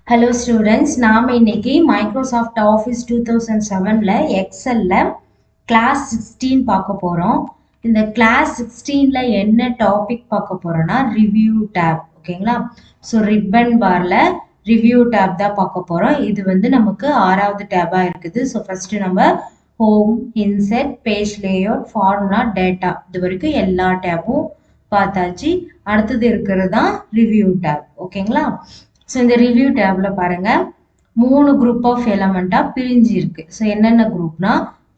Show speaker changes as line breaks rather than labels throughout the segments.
Hello students, நாம் இன்னைக்கு Microsoft office 2007ல் எக்ஸலில் class 16 பார்க்க போகிறோம். இந்த கிளாஸ் 16ல் என்ன டாபிக் பார்க்க போகிறோன்னா ரிவ்யூ டேப். ஓகேங்களா? ஸோ ரிப்பன் பாரில் ரிவ்யூ டேப் தான் பார்க்க போகிறோம். இது வந்து நமக்கு 6வது டேபாக இருக்குது. ஸோ ஃபஸ்ட்டு நம்ம home, inset, page layout, formula, data இது வரைக்கும் எல்லா டேப்பும் பார்த்தாச்சு. அடுத்தது இருக்கிறது தான் ரிவ்யூ டேப். ஓகேங்களா? ஸோ இந்த ரிவ்யூ டேப்ல பாருங்க 3 குரூப் ஆஃப் எலமெண்டா பிரிஞ்சு இருக்கு. ஸோ என்னென்ன குரூப்னா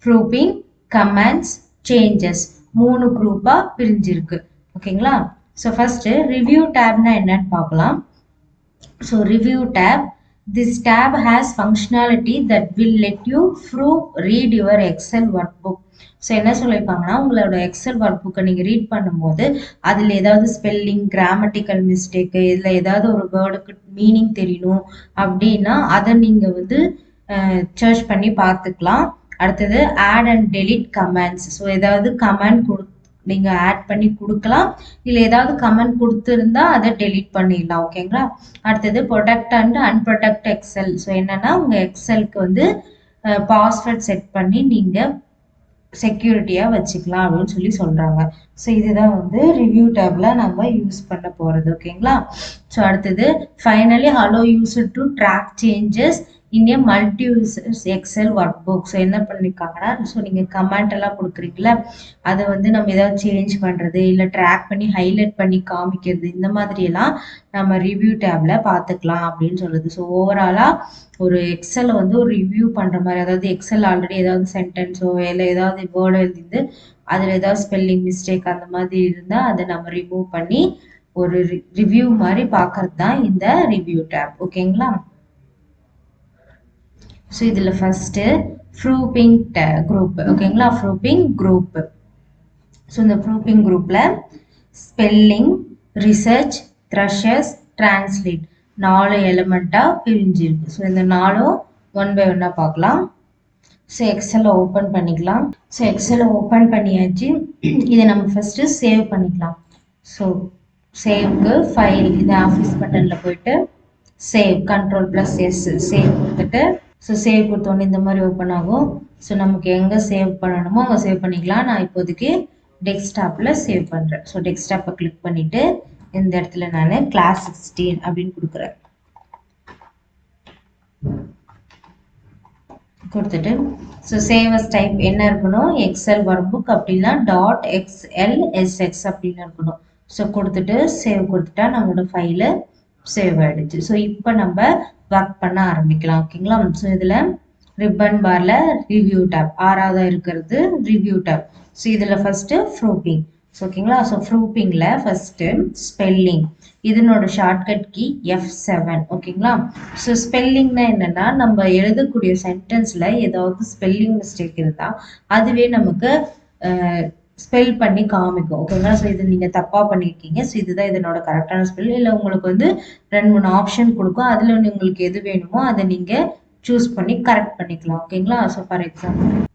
ப்ரூஃபிங், கமெண்ட்ஸ், சேஞ்சஸ் 3 குரூப்பா பிரிஞ்சு இருக்கு. ஓகேங்களா? ஸோ ஃபர்ஸ்ட் ரிவ்யூ டேப்னா என்னன்னு பார்க்கலாம். So review tab, this tab has functionality that will let you read your Excel workbook. So என்ன சொல்லியிருக்காங்கன்னா உங்களோட எக்ஸல் ஒர்க் புக்கை நீங்கள் ரீட் பண்ணும்போது அதில் ஏதாவது ஸ்பெல்லிங், கிராமட்டிக்கல் மிஸ்டேக்கு, இதில் ஏதாவது ஒரு வேர்டுக்கு மீனிங் தெரியணும் அப்படின்னா அதை நீங்கள் வந்து சர்ச் பண்ணி பார்த்துக்கலாம். அடுத்தது add and delete comments. So ஏதாவது கமெண்ட் நீங்கள் ஆட் பண்ணி கொடுக்கலாம், இல்லை ஏதாவது கமெண்ட் கொடுத்துருந்தா அதை டெலிட் பண்ணிடலாம். ஓகேங்களா? அடுத்தது ப்ரொடக்ட் அண்ட் அன்ப்ரொடக்ட் எக்ஸல். ஸோ என்னன்னா உங்கள் எக்ஸலுக்கு வந்து பாஸ்வேர்ட் செட் பண்ணி நீங்கள் செக்யூரிட்டியாக வச்சுக்கலாம் அப்படின்னு சொல்லி சொல்கிறாங்க. ஸோ இதுதான் வந்து ரிவ்யூ டேப்ல நம்ம யூஸ் பண்ண போகிறது. ஓகேங்களா? ஸோ அடுத்தது finally allow user to track changes in a multi users Excel workbook. So என்ன பண்ணியிருக்காங்கன்னா ஸோ நீங்கள் கமெண்ட் எல்லாம் கொடுக்குறீங்களா, அதை வந்து நம்ம ஏதாவது சேஞ்ச் பண்ணுறது இல்லை ட்ராக் பண்ணி ஹைலைட் பண்ணி காமிக்கிறது, இந்த மாதிரியெல்லாம் நம்ம ரிவ்யூ டேப்ல பார்த்துக்கலாம் அப்படின்னு சொல்லுது. ஸோ ஓவராலாக ஒரு எக்ஸலை வந்து ஒரு ரிவ்யூ பண்ணுற மாதிரி, அதாவது எக்ஸல் ஆல்ரெடி ஏதாவது சென்டென்ஸோ இல்லை ஏதாவது வேர்டோ எழுதிந்து அதில் ஏதாவது ஸ்பெல்லிங் மிஸ்டேக் அந்த மாதிரி இருந்தால் அதை நம்ம ரிமூவ் பண்ணி ஒரு ரிவ்யூ மாதிரி பார்க்கறது தான் இந்த ரிவ்யூ டேப். ஓகேங்களா? ஸோ இதில் ஃபர்ஸ்ட்டு ப்ரூஃபிங் குரூப். ஓகேங்களா? Proofing group. ஸோ இந்த ப்ரூஃபிங் குரூப்பில் ஸ்பெல்லிங், ரிசர்ச், த்ரஷர்ஸ், டிரான்ஸ்லேட் 4 எலிமெண்ட்டாக பிரிஞ்சிருக்கு. ஸோ இந்த 4ம் ஒன் பை ஒன்னாக பார்க்கலாம். ஸோ எக்ஸலை ஓப்பன் பண்ணிக்கலாம். ஸோ எக்ஸலை ஓப்பன் பண்ணியாச்சு. இதை நம்ம ஃபஸ்ட்டு சேவ் பண்ணிக்கலாம். ஸோ சேவ்க்கு ஃபைல், இது ஆஃபீஸ் பட்டனில் போயிட்டு சேவ், Ctrl+S சேவ் கொடுத்துட்டு, ஸோ சேவ் கொடுத்தோன்னே இந்த மாதிரி ஓப்பன் ஆகும். ஸோ நமக்கு எங்கே சேவ் பண்ணணுமோ அங்கே சேவ் பண்ணிக்கலாம். நான் இப்போதைக்கு டெஸ்க்டாப்பில் சேவ் பண்ணுறேன். ஸோ டெஸ்க்டாப்பை கிளிக் பண்ணிவிட்டு இந்த இடத்துல நான் கிளாஸ் 16 அப்படின்னு கொடுக்குறேன். கொடுத்துட்டு ஸோ சேவஸ் டைப் என்ன இருக்கணும், எக்ஸல் ஒர்க் புக் அப்படின்னா .xlsx அப்படின்னு இருக்கணும். ஸோ கொடுத்துட்டு சேவ் கொடுத்துட்டா நம்மளோட ஃபைலு சேவ் ஆகிடுச்சு. ஸோ இப்போ நம்ம ஒர்க் பண்ண ஆரம்பிக்கலாம். ஓகேங்களா? ஸோ இதில் ரிப்பன் பாரில் ரிவ்யூ டேப் 6வது இருக்கிறது ரிவ்யூ டேப். ஸோ இதில் ஃபஸ்ட்டு ப்ரூஃபிங். ஸோ ஓகேங்களா? ஸோ ப்ரூஃபிங்கில் ஃபஸ்ட்டு ஸ்பெல்லிங், இதனோட ஷார்ட்கட் கீ F7. ஓகேங்களா? ஸோ ஸ்பெல்லிங்னா என்னென்னா நம்ம எழுதக்கூடிய சென்டென்ஸில் ஏதாவது ஸ்பெல்லிங் மிஸ்டேக் இருந்தால் அதுவே நமக்கு ஸ்பெல் பண்ணி காமிக்கும். ஓகேங்களா? ஸோ இது நீங்கள் தப்பாக பண்ணியிருக்கீங்க, ஸோ இதுதான் இதனோட கரெக்டான ஸ்பெல், இல்லை உங்களுக்கு வந்து 2-3 ஆப்ஷன் கொடுக்கும், அதில் உங்களுக்கு எது வேணுமோ அதை நீங்கள் சூஸ் பண்ணி கரெக்ட் பண்ணிக்கலாம். ஓகேங்களா? ஸோ ஃபார் எக்ஸாம்பிள்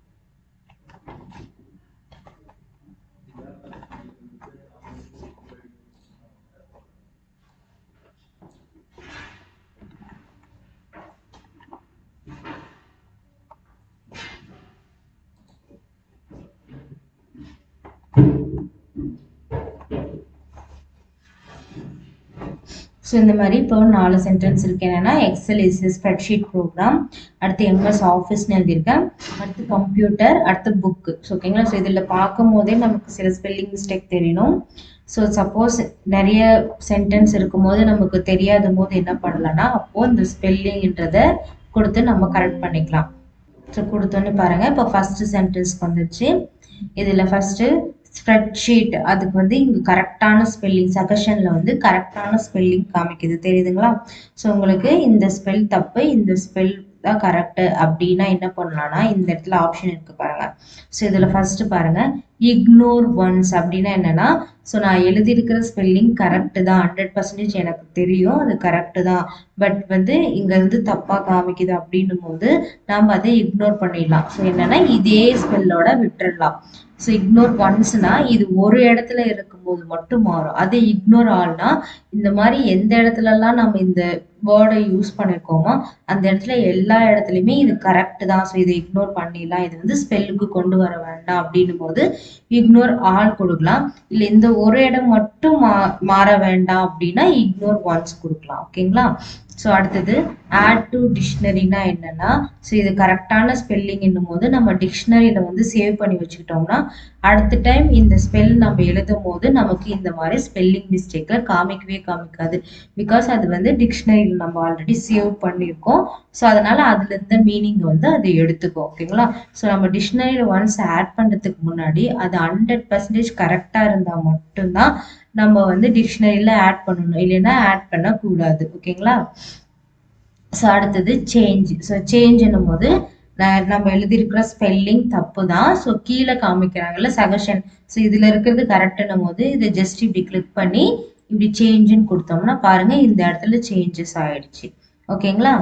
ஸோ இந்த மாதிரி இப்போ 4 சென்டென்ஸ் இருக்கு. என்னன்னா எக்ஸல் இஸ் ஸ்ப்ரெட்ஷீட் ப்ரோக்ராம், அடுத்து எம்எஸ் ஆஃபீஸ்னு எழுதியிருக்கேன், அடுத்து கம்ப்யூட்டர், அடுத்து புக்கு. ஸோ ஓகேங்களா? ஸோ இதில் பார்க்கும் போதே நமக்கு சில ஸ்பெல்லிங் மிஸ்டேக் தெரியணும். ஸோ சப்போஸ் நிறைய சென்டென்ஸ் இருக்கும்போது நமக்கு தெரியாத போது என்ன பண்ணலாம்னா அப்போது இந்த ஸ்பெல்லிங்ன்றதை கொடுத்து நம்ம கரெக்ட் பண்ணிக்கலாம். ஸோ கொடுத்தோன்னு பாருங்கள் இப்போ ஃபஸ்ட்டு சென்டென்ஸ்க்கு வந்துடுச்சு. இதில் ஃபஸ்ட்டு ஸ்ப்ரெட்ஷீட், அதுக்கு வந்து இங்கே கரெக்டான ஸ்பெல்லிங் சஜஷனில் வந்து கரெக்டான ஸ்பெல்லிங் காமிக்குது, தெரியுதுங்களா? ஸோ உங்களுக்கு இந்த ஸ்பெல் தப்பு, இந்த ஸ்பெல் தான் கரெக்டு அப்படின்னா என்ன பண்ணலாம்னா இந்த இடத்துல ஆப்ஷன் இருக்குது பாருங்கள். ஸோ இதில் ஃபஸ்ட்டு பாருங்கள் இக்னோர் ஒன்ஸ் அப்படின்னா என்னன்னா, ஸோ நான் எழுதியிருக்கிற ஸ்பெல்லிங் கரெக்டு தான், 100% எனக்கு தெரியும் அது கரெக்டு தான், பட் வந்து இங்க இருந்து தப்பா காமிக்குது அப்படின்னும் போது நம்ம அதை இக்னோர் பண்ணிடலாம். ஸோ என்னன்னா இதே ஸ்பெல்லோட விட்டுறலாம். ஸோ இக்னோர் ஒன்ஸ்னா இது ஒரு இடத்துல இருக்கும்போது மட்டும் மாறும். அதே இக்னோர் ஆல்னா இந்த மாதிரி எந்த இடத்துலலாம் நம்ம இந்த வேர்டை யூஸ் பண்ணியிருக்கோமோ அந்த இடத்துல எல்லா இடத்துலையுமே இது கரெக்ட் தான், ஸோ இதை இக்னோர் பண்ணிடலாம், இது வந்து ஸ்பெல்லுக்கு கொண்டு வர வேண்டாம் அப்படின்னும் போது இக்னோர் ஆல் கொடுக்கலாம். இல்லை இந்த ஒரு இடம் மட்டும் மாற வேண்டாம் அப்படின்னா இக்னோர் ஒன்ஸ் கொடுக்கலாம். ஓகேங்களா? ஸோ அடுத்தது ஆட் டு டிக்ஷனரினா என்னன்னா, ஸோ இது கரெக்டான ஸ்பெல்லிங் என்னும் போது நம்ம டிக்ஷனரியில வந்து சேவ் பண்ணி வச்சுக்கிட்டோம்னா அடுத்த டைம் இந்த ஸ்பெல் நம்ம எழுதும் போது நமக்கு இந்த மாதிரி ஸ்பெல்லிங் மிஸ்டேக்கை காமிக்கவே காமிக்காது. பிகாஸ் அது வந்து டிக்ஷனரியில் நம்ம ஆல்ரெடி சேவ் பண்ணியிருக்கோம். ஸோ அதனால அதுல இருந்த மீனிங் வந்து அது எடுத்துக்கும். ஓகேங்களா? ஸோ நம்ம டிக்ஷனரியில் ஒன்ஸ் ஆட் பண்ணுறதுக்கு முன்னாடி அது 100% கரெக்டாக இருந்தால் மட்டும்தான் நம்ம வந்து டிக்ஷனரியில் ஆட் பண்ணணும், இல்லைன்னா ஆட் பண்ணக்கூடாது. ஓகேங்களா? ஸோ அடுத்தது சேஞ்ச். ஸோ சேஞ்ச் என்னும் போது நம்ம எழுதியிருக்கிற ஸ்பெல்லிங் தப்பு தான், ஸோ கீழே காமிக்கிறாங்கல்ல சஜஷன், ஸோ இதில் இருக்கிறது கரெக்டுன்னும் போது இதை ஜஸ்ட் இப்படி கிளிக் பண்ணி இப்படி சேஞ்சுன்னு கொடுத்தோம்னா பாருங்க இந்த இடத்துல சேஞ்சஸ் ஆயிடுச்சு. ஓகேங்களா?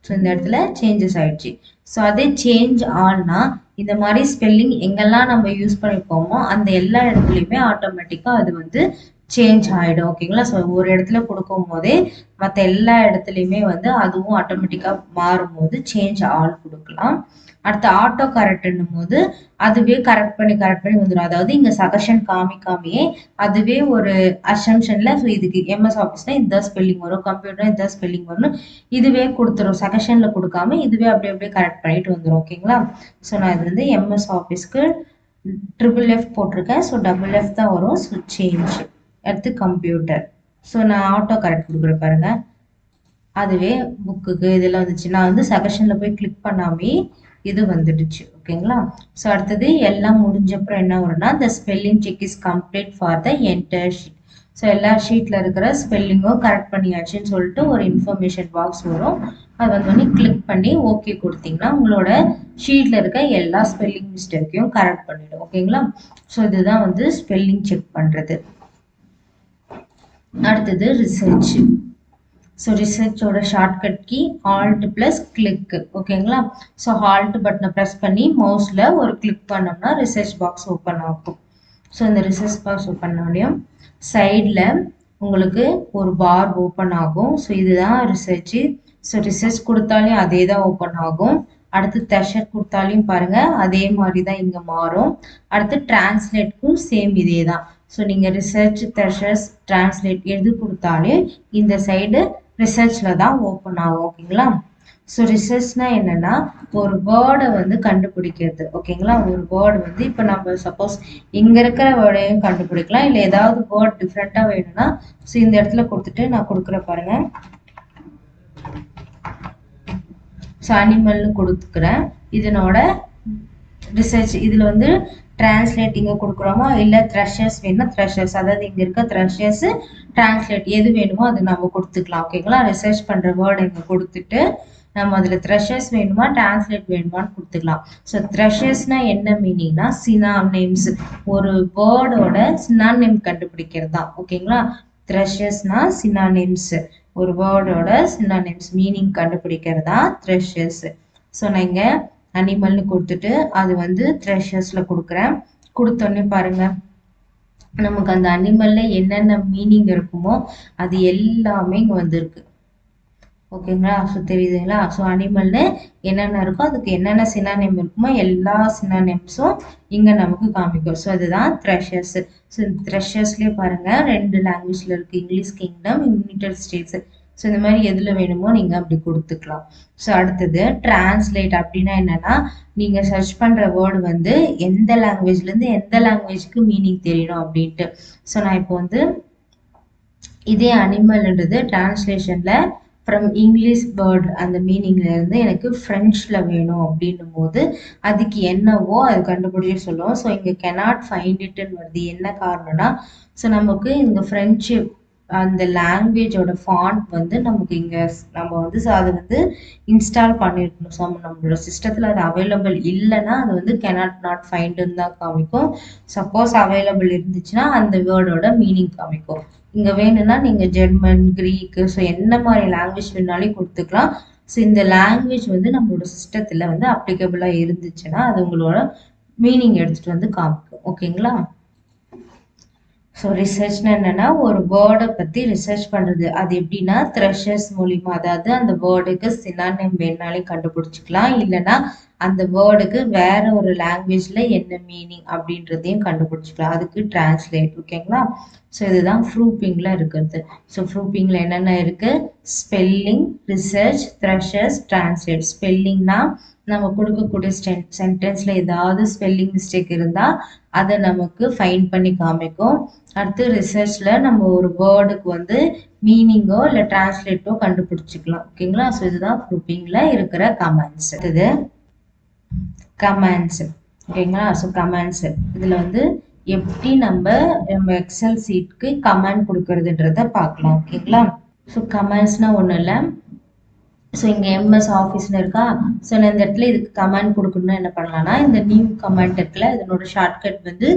ஸோ இந்த இடத்துல சேஞ்சஸ் ஆயிடுச்சு. ஸோ அதே சேஞ்ச் ஆல்னா இந்த மாதிரி ஸ்பெல்லிங் எங்கெல்லாம் நம்ம யூஸ் பண்ணியிருக்கோமோ அந்த எல்லா இடத்துலையுமே ஆட்டோமேட்டிக்காக அது வந்து சேஞ்ச் ஆகிடும். ஓகேங்களா? ஸோ ஒரு இடத்துல கொடுக்கும் போதே மற்ற எல்லா இடத்துலையுமே வந்து அதுவும் ஆட்டோமேட்டிக்காக மாறும்போது சேஞ்ச் ஆல் கொடுக்கலாம். அடுத்து ஆட்டோ கரெக்ட்னும் போது அதுவே கரெக்ட் பண்ணி வந்துடும். அதாவது இங்கே சஜஷன் காமிக்காமையே அதுவே ஒரு அசம்ஷன்ல, ஸோ இதுக்கு எம்எஸ் ஆஃபீஸ்னா இதுதான் ஸ்பெல்லிங் வரும், கம்ப்யூட்டர் இதுதான் ஸ்பெல்லிங் வரும்னு இதுவே கொடுத்துரும். சஜஷன்ல கொடுக்காம இதுவே அப்படியே கரெக்ட் பண்ணிட்டு வந்துடும். ஓகேங்களா? ஸோ நான் இது வந்து எம்எஸ் ஆஃபீஸ்க்கு FFF போட்டிருக்கேன். ஸோ FF தான் வரும். So change. அடுத்து கம்ப்யூட்டர். ஸோ நான் ஆட்டோ கரெக்ட் கொடுக்குறேன் பாருங்க, அதுவே புக்குக்கு இதெல்லாம் வந்துச்சு. நான் வந்து சஜஷன்ல போய் கிளிக் பண்ணாமே இது வந்துடுச்சு. ஓகேங்களா? ஸோ அடுத்தது எல்லாம் முடிஞ்சப்பறம் என்ன வரும்னா the spelling check is complete for the entire sheet. So எல்லா ஷீட்ல இருக்கிற ஸ்பெல்லிங்கும் கரெக்ட் பண்ணியாச்சுன்னு சொல்லிட்டு ஒரு இன்ஃபர்மேஷன் பாக்ஸ் வரும். அது வந்து கிளிக் பண்ணி ஓகே கொடுத்தீங்கன்னா உங்களோட ஷீட்ல இருக்க எல்லா ஸ்பெல்லிங் மிஸ்டேக்கையும் கரெக்ட் பண்ணிடும். ஓகேங்களா? ஸோ இதுதான் வந்து ஸ்பெல்லிங் செக் பண்றது. அடுத்தது ரிசர்ச். ஸோ ரிசர்ச்சோட shortcut key alt plus click. ஓகேங்களா? ஸோ ஆல்ட் பட்டனை ப்ரெஸ் பண்ணி மவுஸில் ஒரு கிளிக் பண்ணோம்னா ரிசர்ச் பாக்ஸ் ஓப்பன் ஆகும். ஸோ இந்த ரிசர்ச் பாக்ஸ் ஓப்பன் பண்ணோடனையும் சைடில் உங்களுக்கு ஒரு பார் ஓப்பன் ஆகும். ஸோ இதுதான் ரிசர்ச்சு. ஸோ ரிசர்ச் கொடுத்தாலையும் அதே தான் ஓப்பன் ஆகும். அடுத்து த்ரெஷர் கொடுத்தாலையும் பாருங்க அதே மாதிரி தான் இங்கே மாறும். அடுத்து டிரான்ஸ்லேட்க்கும் சேம் இதே தான். ஸோ நீங்கள் ரிசர்ச், த்ரெஷர்ஸ், டிரான்ஸ்லேட் எது கொடுத்தாலும் இந்த சைடு ரிசர்ச்சில் தான் ஓப்பன் ஆகும். ஓகேங்களா? ஸோ ரிசர்ச்னா என்னன்னா ஒரு வேர்டை வந்து கண்டுபிடிக்கிறது. ஓகேங்களா? ஒரு வேர்டு வந்து இப்போ நம்ம சப்போஸ் இங்கே இருக்கிற வேர்டையும் கண்டுபிடிக்கலாம், இல்லை ஏதாவது வேர்ட் டிஃப்ரெண்ட்டாக வேணும்னா ஸோ இந்த இடத்துல கொடுத்துட்டு நான் கொடுக்குற பாருங்க. ஸோ அனிமல்னு கொடுத்துக்கிறேன். இதனோட ரிசர்ச் இதில் வந்து டிரான்ஸ்லேட் இங்கே கொடுக்குறோமா, இல்லை த்ரெஷர்ஸ் வேணும்னா த்ரெஷர்ஸ், அதாவது இங்கே இருக்க த்ரெஷர்ஸ் டிரான்ஸ்லேட் எது வேணுமோ அது நம்ம கொடுத்துக்கலாம். ஓகேங்களா? ரிசர்ச் பண்ணுற வேர்டு இங்கே கொடுத்துட்டு நம்ம அதில் த்ரெஷர்ஸ் வேணுமா டிரான்ஸ்லேட் வேணுமான்னு கொடுத்துக்கலாம். ஸோ த்ரெஷர்ஸ்னா என்ன மீனிங்னா சினானிம்ஸ், ஒரு வேர்டோட சினானிம் கண்டுபிடிக்கிறது தான். ஓகேங்களா? த்ரெஷர்ஸ்னா சினானிம்ஸ், ஒரு வேர்டோட சினானிம்ஸ் மீனிங் கண்டுபிடிக்கிறது தான் த்ரெஷர்ஸ். ஸோ நான் இங்கே அனிமல்னு கொடுத்துட்டு அது வந்து த்ரெஷர்ஸ்ல கொடுக்குறேன். கொடுத்தோன்னே பாருங்க நமக்கு அந்த அனிமல்ல என்னென்ன மீனிங் இருக்குமோ அது எல்லாமே இங்கே வந்திருக்கு. ஓகேங்களா? ஸோ தெரியுதுங்களா? ஸோ அனிமல்னு என்னென்ன இருக்கோ அதுக்கு என்னென்ன சினானிம் இருக்குமோ எல்லா சினானிம்ஸும் இங்கே நமக்கு காமிக்கும். ஸோ அதுதான் த்ரெஷர்ஸ். ஸோ த்ரெஷர்ஸ்லேயே பாருங்க 2 லாங்குவேஜில் இருக்குது, English kingdom, United states. So இந்த மாதிரி எதில் வேணுமோ நீங்கள் அப்படி கொடுத்துக்கலாம். ஸோ அடுத்தது டிரான்ஸ்லேட் அப்படின்னா என்னன்னா நீங்கள் சர்ச் பண்ணுற வேர்டு வந்து எந்த லாங்குவேஜ்லேருந்து எந்த லாங்குவேஜுக்கு மீனிங் தெரியணும் அப்படின்ட்டு. ஸோ நான் இப்போ வந்து இதே அனிமல்ன்றது டிரான்ஸ்லேஷனில் ஃப்ரம் இங்கிலீஷ் வேர்ட் அந்த மீனிங்ல இருந்து எனக்கு ஃப்ரெஞ்சில் வேணும் அப்படின்னும் போது அதுக்கு என்னவோ அது கண்டுபிடிச்சி சொல்லுவோம். ஸோ இங்கே cannot find itன்னு வருது. என்ன காரணம்னா ஸோ நமக்கு இங்கே ஃப்ரெஞ்சு அந்த லாங்குவேஜோட ஃபாண்ட் வந்து நமக்கு இங்கே நம்ம வந்து அதை வந்து இன்ஸ்டால் பண்ணியிருக்கணும். ஸோ நம்மளோட சிஸ்டத்தில் அது அவைலபிள் இல்லைன்னா அது வந்து cannot நாட் ஃபைண்டுன்னு தான் காமிக்கும். சப்போஸ் அவைலபிள் இருந்துச்சுன்னா அந்த வேர்டோட மீனிங் காமிக்கும். இங்கே வேணும்னா நீங்கள் ஜெர்மன், க்ரீக்கு, ஸோ என்ன மாதிரி லாங்குவேஜ் வேணாலும் கொடுத்துக்கலாம். ஸோ இந்த லாங்குவேஜ் வந்து நம்மளோட சிஸ்டத்தில் வந்து அப்ளிகபிளாக இருந்துச்சுன்னா அது உங்களோட மீனிங் எடுத்துகிட்டு வந்து காமிக்கும். ஓகேங்களா? ஸோ ரிசர்ச்னா என்னன்னா ஒரு வேர்டை பற்றி ரிசர்ச் பண்ணுறது. அது எப்படின்னா த்ரெஷர்ஸ் மூலிமா, அதாவது அந்த வேர்டுக்கு சினானிம் வேணாலும் கண்டுபிடிச்சிக்கலாம், இல்லைன்னா அந்த வேர்டுக்கு வேற ஒரு லாங்குவேஜில் என்ன மீனிங் அப்படின்றதையும் கண்டுபிடிச்சிக்கலாம். அதுக்கு டிரான்ஸ்லேட். ஓகேங்களா? ஸோ இதுதான் ப்ரூப்பிங்கில் இருக்கிறது. ஸோ ப்ரூப்பிங்கில் என்னென்ன இருக்குது? Spelling, research, thesaurus, translate. ஸ்பெல்லிங்னா நம்ம கொடுக்கக்கூடிய சென்டென்ஸில் ஏதாவது ஸ்பெல்லிங் மிஸ்டேக் இருந்தால் அதை நமக்கு ஃபைண்ட் பண்ணி காமிக்கும். அடுத்து ரிசர்ச்சில் நம்ம ஒரு வேர்டுக்கு வந்து மீனிங்கோ இல்லை டிரான்ஸ்லேட்டோ கண்டுபிடிச்சிக்கலாம். ஓகேங்களா? ஸோ இதுதான் ப்ரூப்பிங்கில் இருக்கிற கமெண்ட்ஸ். இது கமெண்ட்ஸ். ஓகேங்களா? ஸோ கமெண்ட்ஸ் இதில் வந்து எப்படி நம்ம எக்ஸல் சீட்க்கு கமெண்ட் கொடுக்கறதுன்றத பார்க்கலாம். ஓகேங்களா? ஸோ கமெண்ட்ஸ்னால் ஒன்றும் இல்லை. ஸோ இங்கே எம்எஸ் ஆஃபீஸ்னு இருக்கா. ஸோ நான் இந்த இடத்துல இதுக்கு கமெண்ட் கொடுக்கணும்னா என்ன பண்ணலாம்னா இந்த நியூ கமெண்ட் இருக்குல்ல, இதனோட ஷார்ட்கட் வந்து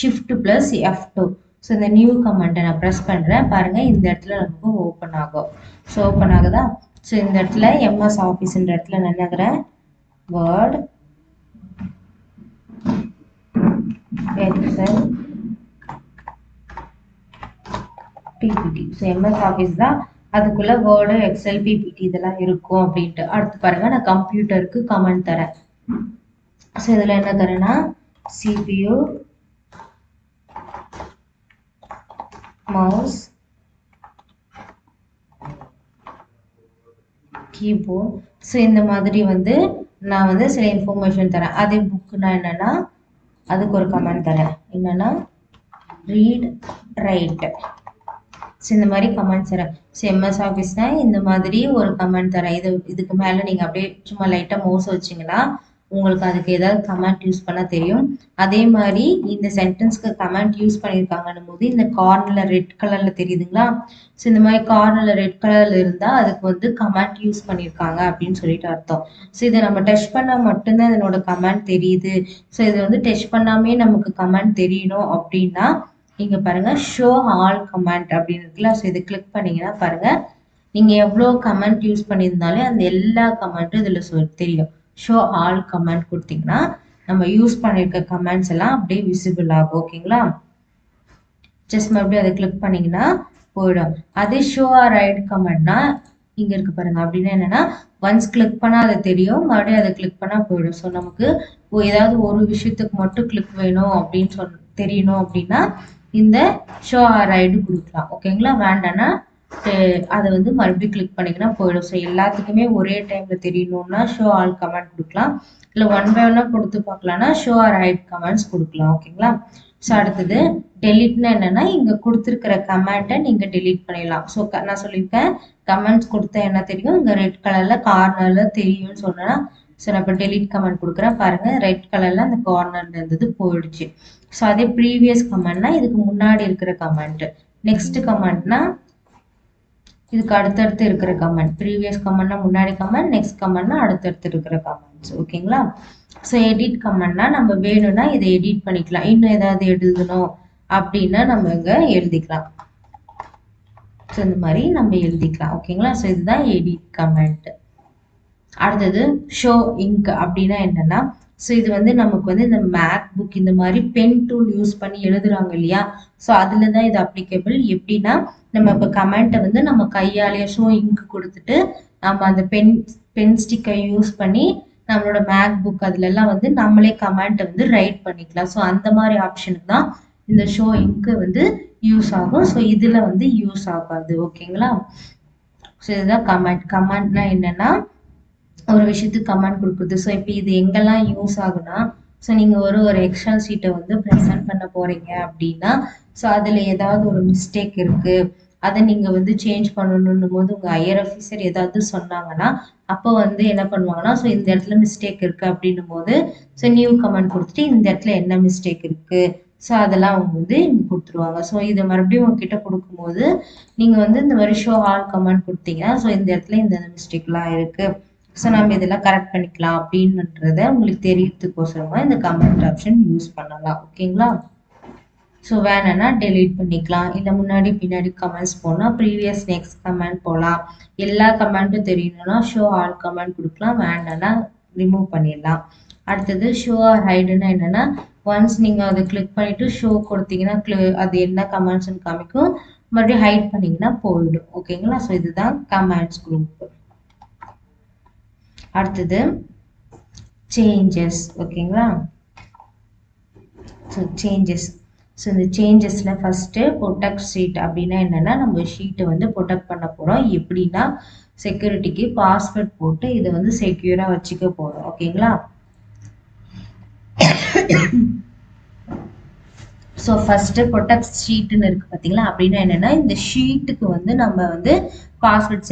ஷிஃப்ட் ப்ளஸ் F2. ஸோ இந்த நியூ கமெண்ட்டை நான் ப்ரெஸ் பண்ணுறேன். பாருங்கள் இந்த இடத்துல நமக்கு ஓப்பன் ஆகும். ஸோ ஓப்பன் ஆகுதா? ஸோ இந்த இடத்துல எம்எஸ் ஆஃபீஸ்ன்ற இடத்துல நான் என்னங்கிறேன் Word Excel PPT. So MS Office தான், அதுக்குள்ள வேர்டு, எக்ஸல், பிபிடி இதெல்லாம் இருக்கும் அப்படின்ட்டு. அடுத்து பாருங்க நான் கம்ப்யூட்டருக்கு கமெண்ட் தரேன். ஸோ இதில் என்ன தரேன்னா CPU, மவுஸ், கீபோர்ட். ஸோ இந்த மாதிரி வந்து நான் வந்து சில இன்ஃபர்மேஷன் தரேன். அதே புக்குனா என்னன்னா அதுக்கு ஒரு கமெண்ட் தரேன், என்னன்னா ரீட், ரைட். ஸோ இந்த மாதிரி கமெண்ட்ஸ் தரேன். ஸோ எம்எஸ் ஆஃபீஸ்னால் இந்த மாதிரி ஒரு கமெண்ட் தரேன். இதுக்கு மேலே நீங்கள் அப்படியே சும்மா லைட்டாக மவுஸ் வச்சிங்கன்னா உங்களுக்கு அதுக்கு ஏதாவது கமெண்ட் யூஸ் பண்ண தெரியும். அதே மாதிரி இந்த சென்டென்ஸ்க்கு கமெண்ட் யூஸ் பண்ணியிருக்காங்கன்னும் போது இந்த கார்னரில் ரெட் கலரில் தெரியுதுங்களா? ஸோ இந்த மாதிரி கார்னரில் ரெட் கலரில் இருந்தால் அதுக்கு வந்து கமெண்ட் யூஸ் பண்ணியிருக்காங்க அப்படின்னு சொல்லிட்டு அர்த்தம். ஸோ இதை நம்ம டச் பண்ணால் மட்டும்தான் இதனோட கமெண்ட் தெரியுது. ஸோ இதை வந்து டச் பண்ணாமே நமக்கு கமெண்ட் தெரியணும் அப்படின்னா இங்கே பாருங்கள் ஷோ ஆல் கமெண்ட் அப்படின்னு இருக்குல்ல. ஸோ இதை கிளிக் பண்ணிங்கன்னா பாருங்கள் நீங்கள் எவ்வளோ கமெண்ட் யூஸ் பண்ணியிருந்தாலும் அந்த எல்லா கமெண்ட்டும் இதில் தெரியும். ஷோ ஆல் கமெண்ட் கொடுத்தீங்கன்னா நம்ம யூஸ் பண்ணியிருக்க கமெண்ட்ஸ் எல்லாம் அப்படியே விசிபிள் ஆகும். ஓகேங்களா? ஜஸ்ட் மறுபடியும் அதை கிளிக் பண்ணிங்கன்னா போயிடும். அதே ஷோ ஆர் ரைட் கமெண்ட்னா இங்கே இருக்கு பாருங்க. அப்படின்னா என்னன்னா ஒன்ஸ் கிளிக் பண்ணால் அது தெரியும், மறுபடியும் அதை கிளிக் பண்ணால் போயிடும். ஸோ நமக்கு ஏதாவது ஒரு விஷயத்துக்கு மட்டும் கிளிக் வேணும் அப்படின்னு தெரியணும் அப்படின்னா இந்த ஷோ ஆர் ரைடு கொடுக்கலாம். ஓகேங்களா? வேண்டான்னா அதை வந்து மறுபடியும் கிளிக் பண்ணிங்கன்னா போயிடும். ஸோ எல்லாத்துக்குமே ஒரே டைமில் தெரியணும்னா ஷோ ஆல் கமெண்ட் கொடுக்கலாம், இல்லை ஒன் பை ஒன்னாக கொடுத்து பார்க்கலாம்னா ஷோ ஆர் ரைட் கமெண்ட்ஸ் கொடுக்கலாம். ஓகேங்களா? ஸோ அடுத்தது டெலிட்னா என்னன்னா இங்கே கொடுத்துருக்கிற கமெண்ட்டை நீங்கள் டெலீட் பண்ணிடலாம். ஸோ நான் சொல்லியிருக்கேன் கமெண்ட்ஸ் கொடுத்தா என்ன தெரியும், இங்கே ரெட் கலரில் கார்னரில் தெரியும்னு சொன்னேன்னா. ஸோ நான் இப்போ டெலிட் கமெண்ட் கொடுக்குறேன் பாருங்கள், ரெட் கலரில் அந்த கார்னரில் இருந்தது போயிடுச்சு. ஸோ அதே ப்ரீவியஸ் கமெண்ட்னா இதுக்கு முன்னாடி இருக்கிற கமெண்ட், நெக்ஸ்ட் கமெண்ட்னா இதுக்கு அடுத்தடுத்து இருக்கிற கமெண்ட். ப்ரீவியஸ் கமெண்ட்னா முன்னாடி கமெண்ட், நெக்ஸ்ட் கமெண்ட்னா அடுத்தடுத்து இருக்கிற கமெண்ட்ஸ். ஓகேங்களா? ஸோ எடிட் கமெண்ட்னா நம்ம வேணும்னா இதை எடிட் பண்ணிக்கலாம். இன்னும் ஏதாவது எழுதணும் அப்படின்னா நம்ம இங்கே எழுதிக்கலாம். ஸோ இந்த மாதிரி நம்ம எழுதிக்கலாம். ஓகேங்களா? ஸோ இதுதான் எடிட் கமெண்ட். அடுத்தது ஷோ இங்க் அப்படின்னா என்னன்னா ஸோ இது வந்து நமக்கு வந்து இந்த மேக் புக் இந்த மாதிரி பென் டூல் யூஸ் பண்ணி எழுதுறாங்க இல்லையா? ஸோ அதில் தான் இது அப்ளிகபிள். எப்படின்னா நம்ம இப்போ கமெண்ட்டை வந்து நம்ம கையாலேயே ஷோ இங்க் கொடுத்துட்டு நம்ம அந்த பென் ஸ்டிக்கை யூஸ் பண்ணி நம்மளோட மேக் புக் அதுலலாம் வந்து நம்மளே கமெண்ட்டை வந்து ரைட் பண்ணிக்கலாம். ஸோ அந்த மாதிரி ஆப்ஷனுக்கு தான் இந்த ஷோ இங்க்கு வந்து யூஸ் ஆகும். ஸோ இதில் வந்து யூஸ் ஆகாது. ஓகேங்களா? ஸோ இதுதான் கமெண்ட். கமெண்ட்னா என்னன்னா ஒரு விஷயத்துக்கு கமெண்ட் கொடுக்குறது. ஸோ இப்போ இது எங்கெல்லாம் யூஸ் ஆகுனா ஸோ நீங்கள் ஒரு எக்ஸல் ஷீட்டை வந்து ப்ரெசென்ட் பண்ண போகிறீங்க அப்படின்னா ஸோ அதில் ஏதாவது ஒரு மிஸ்டேக் இருக்குது, அதை நீங்கள் வந்து சேஞ்ச் பண்ணணுன்னும் போது உங்கள் ஹையர் ஆஃபீஸர் ஏதாவது சொன்னாங்கன்னா அப்போ வந்து என்ன பண்ணுவாங்கன்னா ஸோ இந்த இடத்துல மிஸ்டேக் இருக்குது அப்படின்னும் போது ஸோ நியூ கமெண்ட் கொடுத்துட்டு இந்த இடத்துல என்ன மிஸ்டேக் இருக்குது ஸோ அதெல்லாம் அவங்க வந்து இங்கே கொடுத்துருவாங்க. ஸோ இதை மறுபடியும் உங்ககிட்ட கொடுக்கும்போது நீங்கள் வந்து இந்த மாதிரி ஷோ ஆல் கமெண்ட் கொடுத்தீங்கன்னா ஸோ இந்த இடத்துல இந்த மிஸ்டேக்லாம் இருக்குது, ஸோ நம்ம இதெல்லாம் கரெக்ட் பண்ணிக்கலாம் அப்படின்றத உங்களுக்கு தெரியறதுக்கோசரமா இந்த கமெண்ட் ஆப்ஷன் யூஸ் பண்ணலாம். ஓகேங்களா? ஸோ வேணும்னா டெலீட் பண்ணிக்கலாம், இல்லை முன்னாடி பின்னாடி கமெண்ட்ஸ் போனால் ப்ரீவியஸ் நெக்ஸ்ட் கமெண்ட் போகலாம். எல்லா கமெண்ட்டும் தெரியணும்னா ஷோ ஆல் கமெண்ட் கொடுக்கலாம், வேண்டாம்னா ரிமூவ் பண்ணிடலாம். அடுத்தது ஷோ ஆர் ஹைடுன்னா என்னன்னா, ஒன்ஸ் நீங்கள் அதை கிளிக் பண்ணிட்டு ஷோ கொடுத்தீங்கன்னா அது என்ன கமெண்ட்ஸ்ன்னு காமிக்கும், மறுபடியும் ஹைட் பண்ணீங்கன்னா போயிடும். ஓகேங்களா? ஸோ இதுதான் கமெண்ட்ஸ் குரூப். அடுத்தது சேஞ்சஸ். ஓகேங்களா? So changes. ஸோ இந்த சேஞ்சஸில் ஃபஸ்ட்டு ப்ரொடெக்ட் ஷீட் அப்படின்னா என்னென்னா, நம்ம ஷீட்டை வந்து ப்ரொடெக்ட் பண்ண போகிறோம். எப்படின்னா செக்யூரிட்டிக்கு பாஸ்வேர்ட் போட்டு இதை வந்து செக்யூராக வச்சுக்க போகிறோம். ஓகேங்களா? ஸோ ஃபஸ்ட்டு ப்ரொடெக்ட் ஷீட்டுன்னு இருக்குது பார்த்தீங்களா, அப்படின்னா என்னென்னா இந்த ஷீட்டுக்கு வந்து நம்ம வந்து பாஸ்வேர்ட்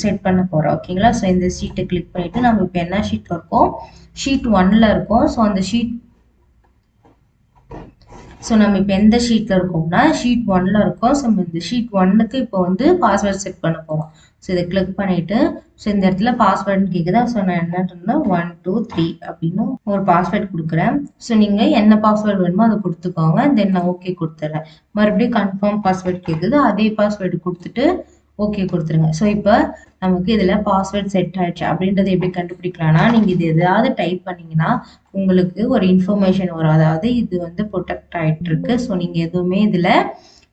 செட் பண்ண போகிறோம். ஓகேங்களா? ஸோ இந்த ஷீட்டை கிளிக் பண்ணிவிட்டு நம்ம இப்போ என்ன ஷீட்டில் இருக்கோம், ஷீட் 1ல் இருக்கோம். ஸோ அந்த ஷீட் ஸோ நம்ம இப்போ எந்த ஷீட்டில் இருக்கோம்னா ஷீட் 1ல் இருக்கோம். ஸோ இந்த ஷீட் 1க்கு இப்போ வந்து பாஸ்வேர்ட் செட் பண்ண போகிறோம். ஸோ இதை கிளிக் பண்ணிவிட்டு ஸோ இந்த இடத்துல பாஸ்வேர்டுன்னு கேட்குதா, ஸோ நான் என்ன பண்ணேன்னா 1 2 3 அப்படின்னு ஒரு பாஸ்வேர்ட் கொடுக்குறேன். ஸோ நீங்கள் என்ன பாஸ்வேர்டு வேணுமோ அதை கொடுத்துக்கோங்க. தென் நான் ஓகே கொடுத்துட்றேன். மறுபடியும் கன்ஃபார்ம் பாஸ்வேர்டு கேட்குது, அதே பாஸ்வேர்டு கொடுத்துட்டு ஓகே கொடுத்துருங்க. ஸோ இப்போ நமக்கு இதில் பாஸ்வேர்ட் செட் ஆயிடுச்சு. அப்படின்றது எப்படி கண்டுபிடிக்கலாம்னா, நீங்கள் இது எதாவது டைப் பண்ணிங்கன்னா உங்களுக்கு ஒரு இன்ஃபர்மேஷன் வரும், அதாவது இது வந்து ப்ரொடெக்ட் ஆகிட்டு இருக்கு. ஸோ நீங்கள் எதுவுமே இதில்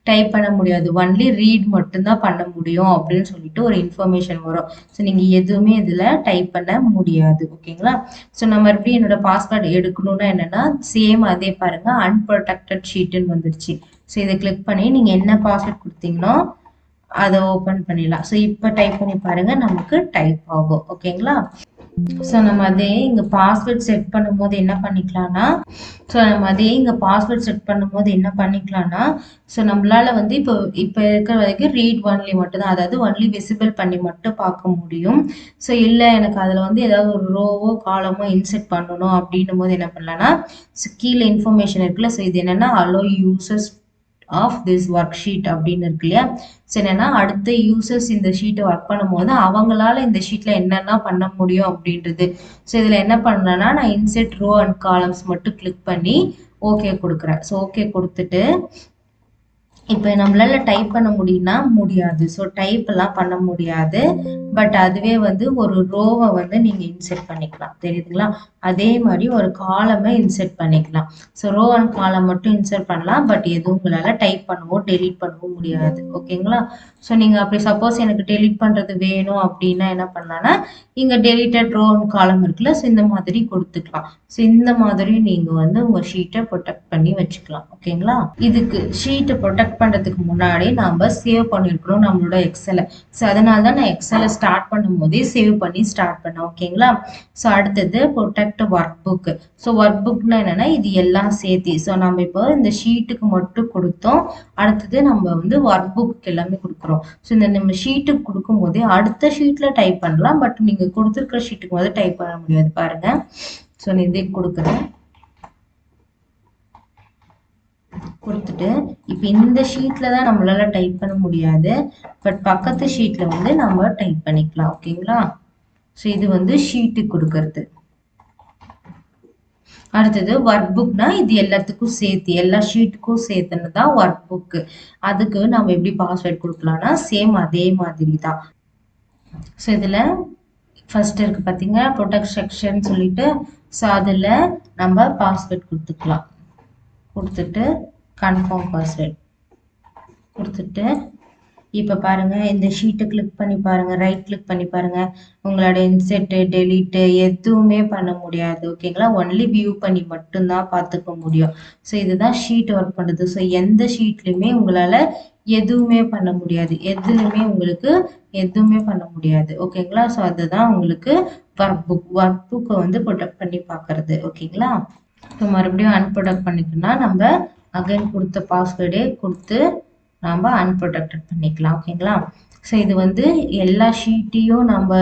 டைப் பண்ண முடியாது, ஒன்லி ரீட் மட்டும்தான் பண்ண முடியும் அப்படின்னு சொல்லிட்டு ஒரு இன்ஃபர்மேஷன் வரும். ஸோ நீங்கள் எதுவுமே இதில் டைப் பண்ண முடியாது. ஓகேங்களா? ஸோ நான் மறுபடியும் என்னோட பாஸ்வேர்டு எடுக்கணும்னா என்னென்னா சேம் அதே பாருங்கள், அன்ப்ரொடெக்டட் ஷீட்டுன்னு வந்துருச்சு. ஸோ இதை கிளிக் பண்ணி நீங்கள் என்ன பாஸ்வேர்ட் கொடுத்தீங்கன்னா அதை ஓப்பன் பண்ணிடலாம். ஸோ இப்போ டைப் பண்ணி பாருங்க, நமக்கு டைப் ஆகும். ஓகேங்களா? ஸோ நம்ம அதே இங்கே பாஸ்வேர்ட் செட் பண்ணும்போது என்ன பண்ணிக்கலாம்னா ஸோ நம்மளால வந்து இப்போ இருக்கிற வரைக்கும் ரீட் ஒன்லி மட்டும்தான், அதாவது ஒன்லி விசிபிள் பண்ணி மட்டும் பார்க்க முடியும். ஸோ இல்லை எனக்கு அதில் வந்து ஏதாவது ஒரு ரோவோ காலமோ இன்செர்ட் பண்ணணும் அப்படின்னும் போது என்ன பண்ணலாம்னா கீழே இன்ஃபர்மேஷன் இருக்குல்ல, ஸோ இது என்னன்னா allow users of this worksheet அப்படின்னு இருக்கு இல்லையா. ஸோ என்னன்னா அடுத்த யூசர்ஸ் இந்த ஷீட்டை ஒர்க் பண்ணும்போது அவங்களால இந்த ஷீட்டில் என்னென்ன பண்ண முடியும் அப்படின்றது. ஸோ இதில் என்ன பண்ணுறேன்னா நான் இன்செர்ட் ரோ அண்ட் காலம்ஸ் மட்டும் கிளிக் பண்ணி ஓகே கொடுக்குறேன். ஸோ ஓகே கொடுத்துட்டு இப்போ நம்மளால டைப் பண்ண முடியாது. ஸோ டைப் எல்லாம் பண்ண முடியாது. பட் அதுவே வந்து ஒரு ரோவை வந்து நீங்கள் இன்செர்ட் பண்ணிக்கலாம். தெரியுதுங்களா? அதே மாதிரி ஒரு காலமை இன்செர்ட் பண்ணிக்கலாம். ஸோ ரோ அண்ட் காலம் மட்டும் இன்செர்ட் பண்ணலாம், பட் எதுவும் உங்களால் டைப் பண்ணவோ டெலீட் பண்ணவும் முடியாது. ஓகேங்களா? ஸோ நீங்கள் அப்படி சப்போஸ் எனக்கு டெலீட் பண்ணுறது வேணும் அப்படின்னா என்ன பண்ணலாம்னா இங்கே டெலிட்டட் ரோ அண்ட் காலம் இருக்குல்ல, ஸோ இந்த மாதிரி கொடுத்துக்கலாம். ஸோ இந்த மாதிரி நீங்கள் வந்து உங்கள் ஷீட்டை ப்ரொடெக்ட் பண்ணி வச்சுக்கலாம். ஓகேங்களா? இதுக்கு ஷீட்டை ப்ரொடெக்ட் பண்ணுறதுக்கு முன்னாடி நாம் சேவ் பண்ணியிருக்கிறோம் நம்மளோட எக்ஸலை. ஸோ அதனால தான் நான் எக்ஸலை ஸ்டார்ட் பண்ணும் போதே சேவ் பண்ணி ஸ்டார்ட் பண்ணேன். ஓகேங்களா? ஸோ அடுத்தது ப்ரொடெக்ட் ஒர்க் புக். ஸோ ஒர்க் புக்னா என்னன்னா இது எல்லாம் சேர்த்தி. ஸோ நம்ம இப்போ இந்த ஷீட்டுக்கு மட்டும் கொடுத்தோம், அடுத்தது நம்ம வந்து ஒர்க் புக்கு எல்லாமே கொடுக்குறோம். ஸோ இந்த நம்ம ஷீட்டுக்கு கொடுக்கும் போதே அடுத்த ஷீட்டில் டைப் பண்ணலாம், பட் நீங்கள் கொடுத்துருக்கிற ஷீட்டுக்கு வந்து டைப் பண்ண முடியாது. பாருங்க, ஸோ நான் இதே கொடுக்குறேன், கொடுத்துட்டு இப்போ இந்த ஷீட்டில் தான் நம்மளால டைப் பண்ண முடியாது, பட் பக்கத்து ஷீட்டில் வந்து நம்ம டைப் பண்ணிக்கலாம். ஓகேங்களா? ஸோ இது வந்து ஷீட்டுக்கு கொடுக்கறது. அடுத்தது ஒர்க் புக்னா இது எல்லாத்துக்கும் சேர்த்து, எல்லா ஷீட்டுக்கும் சேர்த்துன்னு தான் ஒர்க் புக்கு. அதுக்கு நம்ம எப்படி பாஸ்வேர்ட் கொடுக்கலாம்னா சேம் அதே மாதிரி தான். ஸோ இதில் ஃபர்ஸ்ட் இருக்கு பார்த்தீங்கன்னா ப்ரொடெக்ட் செக்ஷன் சொல்லிட்டு, ஸோ அதில் நம்ம பாஸ்வேர்ட் கொடுத்துக்கலாம். கொடுத்துட்டு கன்ஃபார்ம் பாஸ்வேர்ட் கொடுத்துட்டு இப்போ பாருங்க இந்த ஷீட்டை கிளிக் பண்ணி பாருங்க, ரைட் கிளிக் பண்ணி பாருங்க, உங்களோட இன்செர்ட் டெலீட்டு எதுவுமே பண்ண முடியாது. ஓகேங்களா? ஒன்லி வியூ பண்ணி மட்டும்தான் பார்த்துக்க முடியும். ஸோ இதுதான் ஷீட் ஒர்க் பண்ணுறது. ஸோ எந்த ஷீட்லையுமே உங்களால் எதுவுமே பண்ண முடியாது, எதுலையுமே உங்களுக்கு எதுவுமே பண்ண முடியாது. ஓகேங்களா? ஸோ அதுதான் உங்களுக்கு ஒர்க் புக்கை வந்து ப்ரொடெக்ட் பண்ணி பார்க்கறது. ஓகேங்களா? இப்போ மறுபடியும் அன்ப்ரொடெக்ட் பண்ணிட்டோம்னா நம்ம அகைன் கொடுத்த பாஸ்வேர்டே கொடுத்து நம்ம அன்ப்ரொடெக்டட் பண்ணிக்கலாம். ஓகேங்களா? ஸோ இது வந்து எல்லா ஷீட்டையும் நம்ம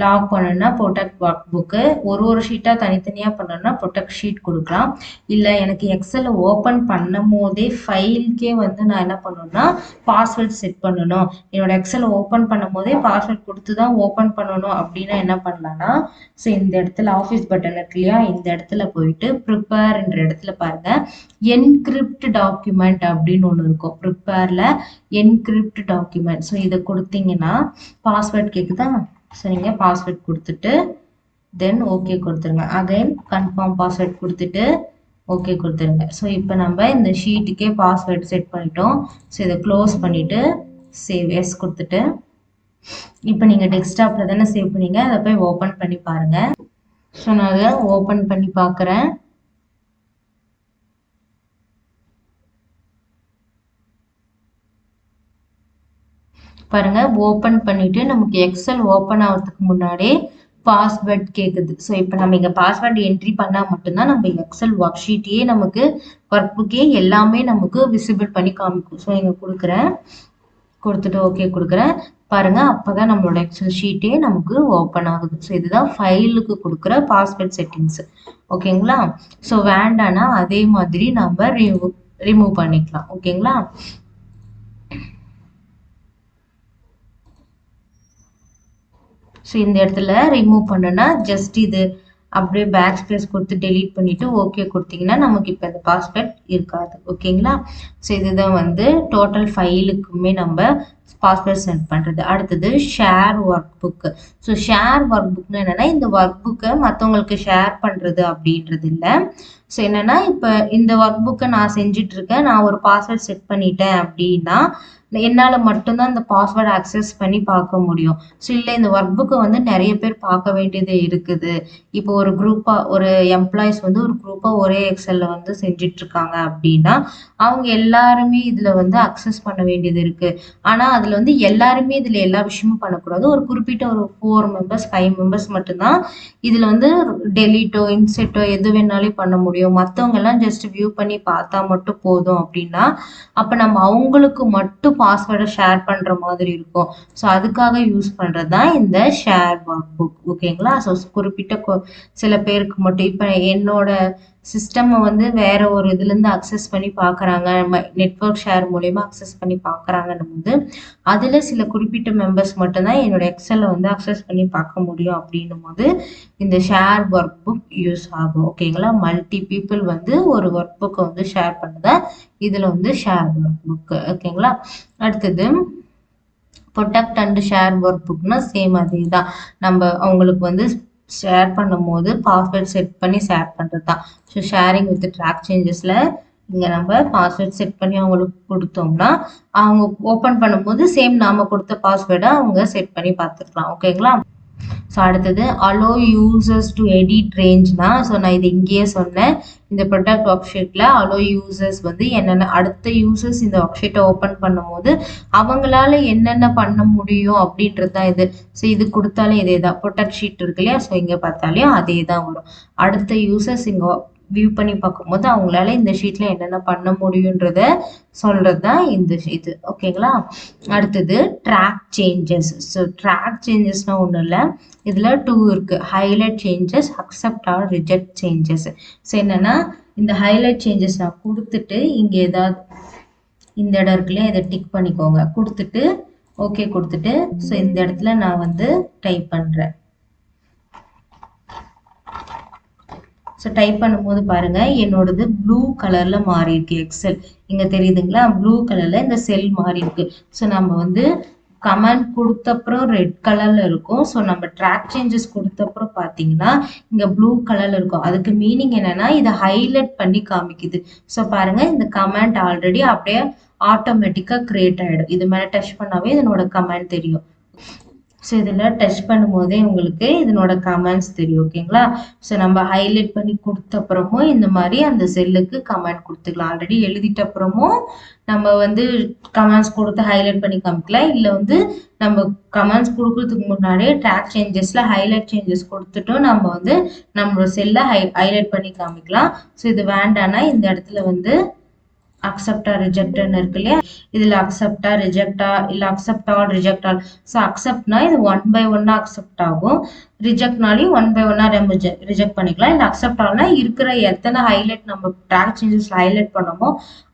லாக் பண்ணணும்னா ப்ரொடெக்ட் ஒர்க் புக்கு, ஒரு ஷீட்டாக தனித்தனியாக பண்ணணும்னா ப்ரொடெக்ட் ஷீட் கொடுக்கலாம். இல்லை எனக்கு எக்ஸலை ஓப்பன் பண்ணும் போதே ஃபைலுக்கே வந்து நான் என்ன பண்ணணும்னா பாஸ்வேர்ட் செட் பண்ணணும், என்னோட எக்ஸலை ஓப்பன் பண்ணும் போதே பாஸ்வேர்ட் கொடுத்து தான் ஓப்பன் பண்ணணும் அப்படின்னா என்ன பண்ணலாம்னா, ஸோ இந்த இடத்துல ஆஃபீஸ் பட்டன் இருக்கு இல்லையா, இந்த இடத்துல போயிட்டு ப்ரிப்பேர்ன்ற இடத்துல பாருங்க என்கிரிப்ட் டாக்குமெண்ட் அப்படின்னு ஒன்று இருக்கும். ப்ரிப்பேரில் என்கிரிப்ட் டாக்குமெண்ட், ஸோ இதை கொடுத்தீங்கன்னா பாஸ்வேர்ட் கேட்குதா, ஸோ நீங்கள் பாஸ்வேர்ட் கொடுத்துட்டு தென் ஓகே கொடுத்துருங்க. அகைன் கன்ஃபார்ம் பாஸ்வேர்ட் கொடுத்துட்டு ஓகே கொடுத்துருங்க. ஸோ இப்போ நம்ம இந்த ஷீட்டுக்கே பாஸ்வேர்ட் செட் பண்ணிட்டோம். ஸோ இதை க்ளோஸ் பண்ணிவிட்டு சேவ் எஸ் கொடுத்துட்டு இப்போ நீங்கள் டெஸ்க்டாப்பில் தானே சேவ் பண்ணீங்க, அதை போய் ஓப்பன் பண்ணி பாருங்கள். ஸோ நான் அதை ஓப்பன் பண்ணி பார்க்குறேன். பாருங்க ஓப்பன் பண்ணிட்டு நமக்கு எக்ஸல் ஓப்பன் ஆகிறதுக்கு முன்னாடியே பாஸ்வேர்ட் கேட்குது. ஸோ இப்போ நம்ம இங்கே பாஸ்வேர்டு என்ட்ரி பண்ணால் மட்டும்தான் நம்ம எக்ஸல் ஒர்க் ஷீட்டையே நமக்கு ஒர்க் புக்கே எல்லாமே நமக்கு விசிபிள் பண்ணி காமிக்கும். ஸோ இங்கே கொடுக்குறேன், கொடுத்துட்டு ஓகே கொடுக்குறேன். பாருங்க அப்போதான் நம்மளோட எக்ஸல் ஷீட்டே நமக்கு ஓப்பன் ஆகுது. ஸோ இதுதான் ஃபைலுக்கு கொடுக்குற பாஸ்வேர்ட் செட்டிங்ஸ். ஓகேங்களா? ஸோ வேண்டானா அதே மாதிரி நம்ம ரிமூவ் பண்ணிக்கலாம். ஓகேங்களா? ஸோ இந்த இடத்துல ரிமூவ் பண்ணுன்னா ஜஸ்ட் இது அப்படியே பேக் ஸ்பேஸ் கொடுத்து டெலீட் பண்ணிவிட்டு ஓகே கொடுத்தீங்கன்னா நமக்கு இப்போ இந்த பாஸ்வேர்ட் இருக்காது. ஓகேங்களா? ஸோ இதுதான் வந்து டோட்டல் ஃபைலுக்குமே நம்ம பாஸ்வேர்ட் சென்ட் பண்ணுறது. அடுத்தது share workbook. So share ஒர்க் புக்னு என்னென்னா இந்த ஒர்க் புக்கை மற்றவங்களுக்கு ஷேர் பண்ணுறது அப்படின்றது இல்லை. ஸோ என்னென்னா இப்போ இந்த ஒர்க் புக்கை நான் செஞ்சிட்ருக்கேன், நான் ஒரு பாஸ்வேர்ட் செட் பண்ணிட்டேன் அப்படின்னா என்னால் மட்டும்தான் இந்த பாஸ்வேர்டு அக்சஸ் பண்ணி பார்க்க முடியும். ஸோ இல்லை இந்த ஒர்க் புக்கை வந்து நிறைய பேர் பார்க்க வேண்டியது இருக்குது. இப்போ ஒரு குரூப்பாக ஒரு எம்ப்ளாயிஸ் வந்து ஒரு குரூப்பாக ஒரே எக்ஸலில் வந்து செஞ்சிட்ருக்காங்க அப்படின்னா அவங்க எல்லாருமே இதில் வந்து அக்சஸ் பண்ண வேண்டியது இருக்குது. ஆனால் அதில் வந்து எல்லாருமே இதில் எல்லா விஷயமும் பண்ணக்கூடாது. ஒரு குறிப்பிட்ட ஒரு 4 மெம்பர்ஸ் 5 மெம்பர்ஸ் மட்டும்தான் இதில் வந்து டெலீட்டோ இன்செட்டோ எது வேணாலும் பண்ண முடியும். மற்றவங்க எல்லாம் ஜஸ்ட் வியூ பண்ணி பார்த்தா மட்டும் போதும் அப்படின்னா அப்போ நம்ம அவங்களுக்கு மட்டும் பாஸ்வேர்டை ஷேர் பண்ணுற மாதிரி இருக்கும். ஸோ அதுக்காக யூஸ் பண்ணுறது தான் இந்த ஷேர் ஒர்க் புக். ஓகேங்களா? ஸோ குறிப்பிட்ட சில பேருக்கு மட்டும் இப்போ என்னோட சிஸ்டம்மை வந்து வேற ஒரு இதுலேருந்து அக்சஸ் பண்ணி பார்க்குறாங்க, நெட்வொர்க் ஷேர் மூலயமா அக்சஸ் பண்ணி பார்க்குறாங்கன்னும் போது அதில் சில குறிப்பிட்ட மெம்பர்ஸ் மட்டும்தான் என்னோட எக்ஸலை வந்து அக்சஸ் பண்ணி பார்க்க முடியும். அப்படின்னும் போது இந்த ஷேர் ஒர்க் புக் யூஸ் ஆகும். ஓகேங்களா? மல்டி பீப்புள் வந்து ஒரு ஒர்க் புக்கை வந்து ஷேர் பண்ணுதா இதில் வந்து ஷேர் ஒர்க் புக்கு. ஓகேங்களா? அடுத்தது ப்ரொடெக்ட் அண்ட் ஷேர் ஒர்க் புக்னா சேம் அதே தான். நம்ம அவங்களுக்கு வந்து ஷேர் பண்ணும் போது பாஸ்வேர்ட் செட் பண்ணி ஷேர் பண்ணுறது தான். ஸோ ஷேரிங் வித் ட்ராக் சேஞ்சஸில் இங்கே நம்ம பாஸ்வேர்ட் செட் பண்ணி அவங்களுக்கு கொடுத்தோம்னா அவங்க ஓப்பன் பண்ணும்போது சேம் நாம் கொடுத்த பாஸ்வேர்டை அவங்க செட் பண்ணி பார்த்துக்கலாம். ஓகேங்களா? ஸோ அடுத்தது அலோ யூசர்ஸ் டு எடிட் ரேஞ்ச்னா, ஸோ நான் இது இங்கேயே சொன்னேன். இந்த ப்ரொடக்ட் ஒர்க் ஷீட்டில் அலோ யூசர்ஸ் வந்து என்னென்ன அடுத்த யூசர்ஸ் இந்த ஒர்க் ஷீட்டை ஓப்பன் பண்ணும்போது அவங்களால என்னென்ன பண்ண முடியும் அப்படின்றது தான் இது. ஸோ இது கொடுத்தாலே இதே தான். ப்ரொடக்ட் ஷீட் இருக்கு இல்லையா, ஸோ இங்கே பார்த்தாலையும் அதே தான் வரும். அடுத்த யூசர்ஸ் இங்கே வியூ பண்ணி பார்க்கும்போது அவங்களால இந்த ஷீட்டில் என்னென்ன பண்ண முடியுன்றத சொல்கிறது தான் இந்த இது. ஓகேங்களா? அடுத்தது ட்ராக் சேஞ்சஸ். ஸோ ட்ராக் சேஞ்சஸ்னால் ஒன்றும் இல்லை, இதில் 2 இருக்குது. Highlight changes, accept R reject changes. So என்னென்னா இந்த ஹைலைட் சேஞ்சஸ் நான் கொடுத்துட்டு இங்கே ஏதாவது இந்த இடம் இருக்குல்லையா இதை டிக் பண்ணிக்கோங்க, கொடுத்துட்டு ஓகே கொடுத்துட்டு ஸோ இந்த இடத்துல நான் வந்து டைப் பண்ணுறேன். ஸோ டைப் பண்ணும்போது பாருங்க என்னோடது ப்ளூ கலரில் மாறி இருக்கு. எக்ஸல் இங்கே தெரியுதுங்களா, ப்ளூ கலரில் இந்த செல் மாறி இருக்கு. ஸோ நம்ம வந்து கமெண்ட் கொடுத்தப்புறம் ரெட் கலரில் இருக்கும். ஸோ நம்ம ட்ராக் சேஞ்சஸ் கொடுத்தப்புறம் பார்த்தீங்கன்னா இங்கே ப்ளூ கலரில் இருக்கும். அதுக்கு மீனிங் என்னென்னா இதை ஹைலைட் பண்ணி காமிக்குது. ஸோ பாருங்கள் இந்த கமெண்ட் ஆல்ரெடி அப்படியே ஆட்டோமேட்டிக்காக க்ரியேட் ஆகிடும். இது மேலே டச் பண்ணாவே இதனோட கமெண்ட் தெரியும். ஸோ இதில் டச் பண்ணும்போதே உங்களுக்கு இதனோட கமெண்ட்ஸ் தெரியும். ஓகேங்களா? ஸோ நம்ம ஹைலைட் பண்ணி கொடுத்த அப்புறமும் இந்த மாதிரி அந்த செல்லுக்கு கமெண்ட் கொடுத்துக்கலாம். ஆல்ரெடி எழுதிட்ட அப்புறமும் நம்ம வந்து கமெண்ட்ஸ் கொடுத்து ஹைலைட் பண்ணி காமிக்கலாம். இல்லை வந்து நம்ம கமெண்ட்ஸ் கொடுக்கறதுக்கு முன்னாடியே ட்ராக் சேஞ்சஸில் ஹைலைட் சேஞ்சஸ் கொடுத்துட்டும் நம்ம வந்து நம்மளோட செல்லை ஹைலைட் பண்ணி காமிக்கலாம். ஸோ இது வேண்டான்னா இந்த இடத்துல வந்து அக்செப்டா ரிஜெக்ட்னு இருக்கு இல்லையா? இதுல அக்செப்டா ரிஜெக்டா இல்ல accept all reject all. So அக்செப்ட்னா இது ஒன் பை ஒன்னா அக்செப்ட் ஆகும். ரிஜெக்ட்னாலையும் ஒன் பை ஒன்னா நம்ம ரிஜெக்ட் பண்ணிக்கலாம். இல்ல அக்செப்ட் ஆல்னா இருக்கிற எத்தனை ஹைலைட் நம்ம ட்ராக் சேஞ்சஸ்ல ஹைலைட் பண்ணோமோ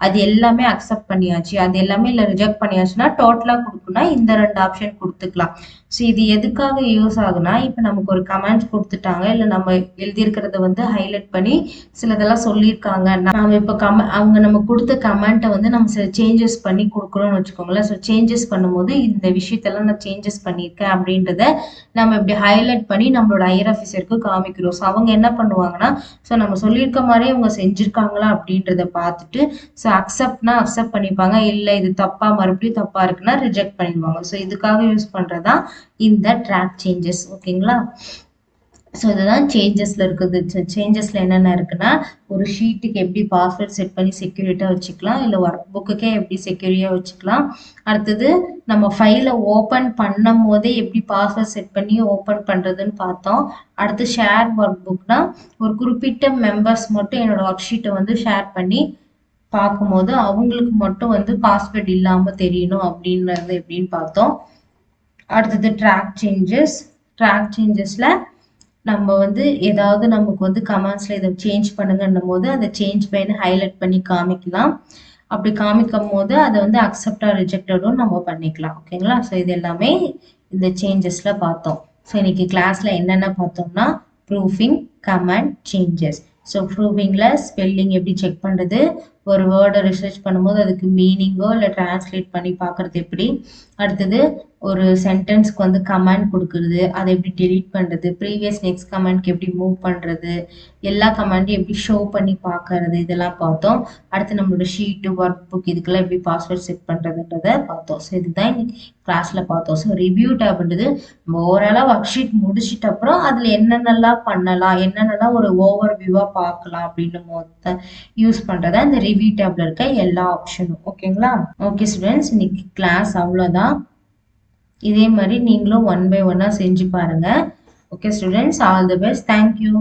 அது எல்லாமே அக்செப்ட் பண்ணியாச்சு, அது எல்லாமே இல்ல ரிஜெக்ட் பண்ணியாச்சுன்னா டோட்டலா கொடுக்கணும்னா இந்த ரெண்டு ஆப்ஷன் கொடுத்துக்கலாம். ஸோ இது எதுக்காக யூஸ் ஆகுனா, இப்போ நமக்கு ஒரு கமெண்ட் கொடுத்துட்டாங்க, இல்லை நம்ம எழுதியிருக்கிறத வந்து ஹைலைட் பண்ணி சிலதெல்லாம் சொல்லியிருக்காங்க. நம்ம இப்போ அவங்க நம்ம கொடுத்த கமெண்ட்டை வந்து நம்ம சில சேஞ்சஸ் பண்ணி கொடுக்குறோம்னு வச்சுக்கோங்களேன். ஸோ சேஞ்சஸ் பண்ணும்போது இந்த விஷயத்தெல்லாம் நான் சேஞ்சஸ் பண்ணியிருக்கேன் அப்படின்றத நம்ம இப்படி ஹைலைட் பண்ணி நம்மளோட ஹையர் ஆஃபீஸருக்கு காமிக்கிறோம். ஸோ அவங்க என்ன பண்ணுவாங்கன்னா, ஸோ நம்ம சொல்லியிருக்க மாதிரியே இவங்க செஞ்சிருக்காங்களா அப்படின்றத பார்த்துட்டு, ஸோ அக்செப்ட்னா அக்செப்ட் பண்ணிப்பாங்க, இல்லை இது தப்பா மறுபடியும் தப்பா இருக்குன்னா ரிஜெக்ட் பண்ணிடுவாங்க. ஸோ இதுக்காக யூஸ் பண்றதா இந்த ட்ராக் சேஞ்சஸ். ஓகேங்களா? ஸோ இதுதான் சேஞ்சஸ்ல இருக்குது. சேஞ்சஸ்ல என்னென்ன இருக்குன்னா, ஒரு ஷீட்டுக்கு எப்படி பாஸ்வேர்ட் செட் பண்ணி செக்யூரிட்டா வச்சுக்கலாம், இல்லை ஒர்க் புக்குக்கே எப்படி செக்யூரியா வச்சுக்கலாம். அடுத்தது நம்ம ஃபைலை ஓப்பன் பண்ணும் போதே எப்படி பாஸ்வேர்ட் செட் பண்ணி ஓப்பன் பண்றதுன்னு பார்த்தோம். அடுத்து ஷேர் ஒர்க் புக்னா ஒரு குறிப்பிட்ட மெம்பர்ஸ் மட்டும் என்னோட ஒர்க் ஷீட்டை வந்து ஷேர் பண்ணி பார்க்கும்போது அவங்களுக்கு மட்டும் வந்து பாஸ்வேர்ட் இல்லாம தெரியணும் அப்படின்றது எப்படின்னு பார்த்தோம். அடுத்தது ட்ராக் சேஞ்சஸ்ல நம்ம வந்து ஏதாவது நமக்கு வந்து கமெண்ட்ஸ்ல இதை சேஞ்ச் பண்ணுங்கன்னும் போது அதை சேஞ்ச் பண்ணி ஹைலைட் பண்ணி காமிக்கலாம். அப்படி காமிக்கும் போது அதை வந்து அக்செப்டா ரிஜெக்டடும் நம்ம பண்ணிக்கலாம். ஓகேங்களா? ஸோ இது எல்லாமே இந்த சேஞ்சஸ்ல பார்த்தோம். ஸோ இன்னைக்கு கிளாஸ்ல என்னென்ன பார்த்தோம்னா, ப்ரூஃபிங், கமெண்ட், சேஞ்சஸ். ஸோ ப்ரூஃபிங்ல ஸ்பெல்லிங் எப்படி செக் பண்றது, ஒரு வேர்டை ரிசர்ச் பண்ணும்போது அதுக்கு மீனிங்கோ இல்லை டிரான்ஸ்லேட் பண்ணி பார்க்கறது எப்படி, அடுத்தது ஒரு சென்டென்ஸ்க்கு வந்து கமெண்ட் கொடுக்கறது, அதை எப்படி டெலீட் பண்றது, ப்ரீவியஸ் நெக்ஸ்ட் கமெண்ட்க்கு எப்படி மூவ் பண்றது, எல்லா கமெண்ட்டையும் எப்படி ஷோ பண்ணி பார்க்கறது, இதெல்லாம் பார்த்தோம். அடுத்து நம்மளோட ஷீட்டு, ஒர்க் புக் இதுக்கெல்லாம் எப்படி பாஸ்வேர்ட் செட் பண்றதுன்றத பார்த்தோம். ஸோ இதுதான் இன்னைக்கு கிளாஸ்ல பார்த்தோம். ஸோ ரிவ்யூ டேப்ன்றது நம்ம ஓவராலா ஒர்க் ஷீட் முடிச்சிட்ட அப்புறம் அதுல என்னென்னலாம் பண்ணலாம், என்னென்னலாம் ஒரு ஓவர் வியூவா பார்க்கலாம் அப்படின்னு மொத்த யூஸ் பண்றதா இந்த ரிவ்யூ டேப்ல இருக்க எல்லா ஆப்ஷனும். ஓகேங்களா? ஓகே ஸ்டூடெண்ட்ஸ், இன்னைக்கு கிளாஸ் அவ்வளோதான். இதே மாதிரி நீங்களும் ஒன் பை ஒன்னா செஞ்சு பாருங்க. Okay students, all the best. Thank you.